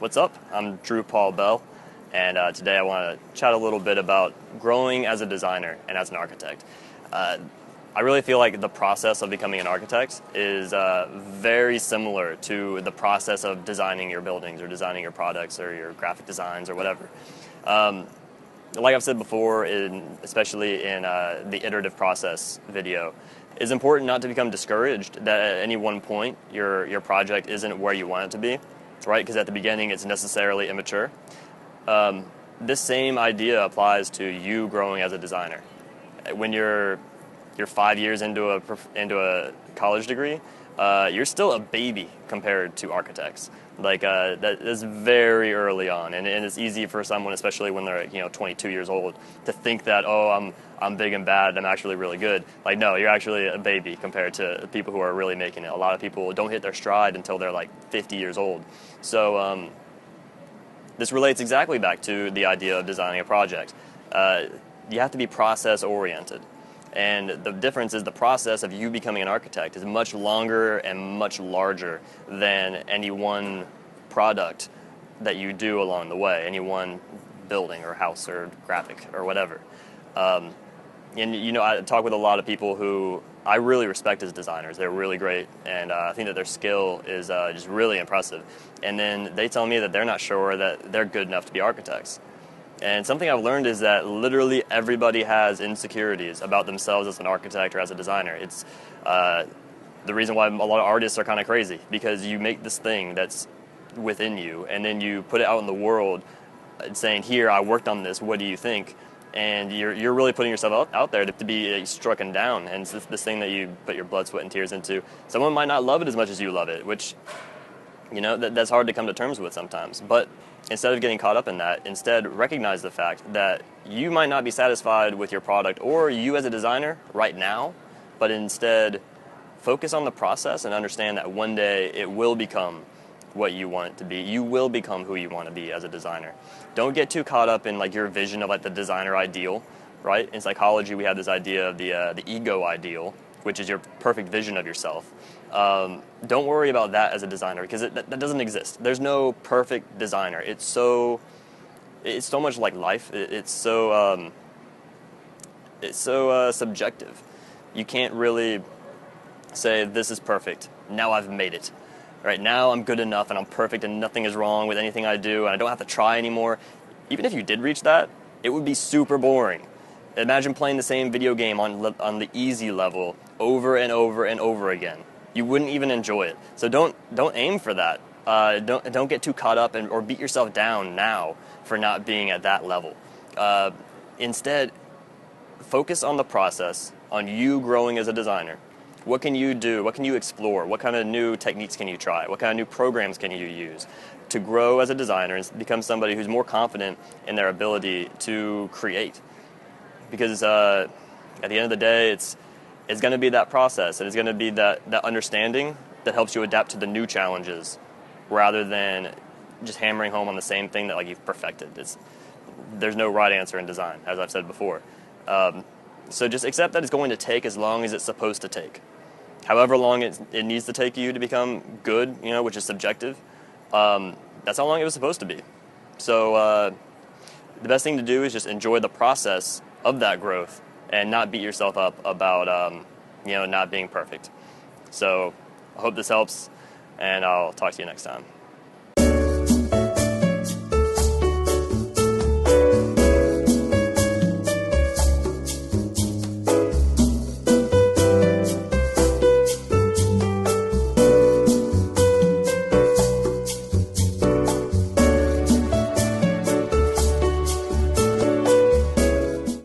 What's up? I'm Drew Paul Bell, and today I want to chat a little bit about growing as a designer and as an architect. I really feel like the process of becoming an architect is very similar to the process of designing your buildings or designing your products or your graphic designs or whatever. Like I've said before, especially in the iterative process video, it's important not to become discouraged that at any one point your project isn't where you want it to be, right? Because at the beginning it's necessarily immature. This same idea applies to you growing as a designer. When you're 5 years into a college degree, you're still a baby compared to architects. That is very early on, and it's easy for someone, especially when they're 22 years old, to think that I'm big and bad, I'm actually really good. No, you're actually a baby compared to people who are really making it. A lot of people don't hit their stride until they're 50 years old. So this relates exactly back to the idea of designing a project. You have to be process oriented. And the difference is the process of you becoming an architect is much longer and much larger than any one product that you do along the way, any one building or house or graphic or whatever. And I talk with a lot of people who I really respect as designers. They're really great, and I think that their skill is just really impressive. And then they tell me that they're not sure that they're good enough to be architects. And something I've learned is that literally everybody has insecurities about themselves as an architect or as a designer. It's the reason why a lot of artists are kind of crazy, because you make this thing that's within you, and then you put it out in the world saying, here, I worked on this, what do you think? And you're really putting yourself out there to be struck down, and it's this thing that you put your blood, sweat, and tears into. Someone might not love it as much as you love it, which, that's hard to come to terms with sometimes. But instead of getting caught up in that, instead recognize the fact that you might not be satisfied with your product or you as a designer right now, but instead focus on the process and understand that one day it will become what you want it to be. You will become who you want to be as a designer. Don't get too caught up in your vision of the designer ideal, right? In psychology, we have this idea of the ego ideal, which is your perfect vision of yourself. Don't worry about that as a designer, because that doesn't exist. There's no perfect designer. It's so much like life. It's so subjective. You can't really say this is perfect. Now I've made it. Right now I'm good enough and I'm perfect and nothing is wrong with anything I do and I don't have to try anymore. Even if you did reach that, it would be super boring. Imagine playing the same video game on the easy level over and over and over again. You wouldn't even enjoy it. So don't aim for that. Don't get too caught up or beat yourself down now for not being at that level. Instead, focus on the process, on you growing as a designer. What can you do? What can you explore? What kind of new techniques can you try? What kind of new programs can you use to grow as a designer and become somebody who's more confident in their ability to create? Because at the end of the day, it's going to be that process, and it's going to be that understanding that helps you adapt to the new challenges rather than just hammering home on the same thing that you've perfected. There's no right answer in design, as I've said before. So just accept that it's going to take as long as it's supposed to take. However long it needs to take you to become good, which is subjective, that's how long it was supposed to be. So the best thing to do is just enjoy the process of that growth and not beat yourself up about not being perfect. So I hope this helps, and I'll talk to you next time.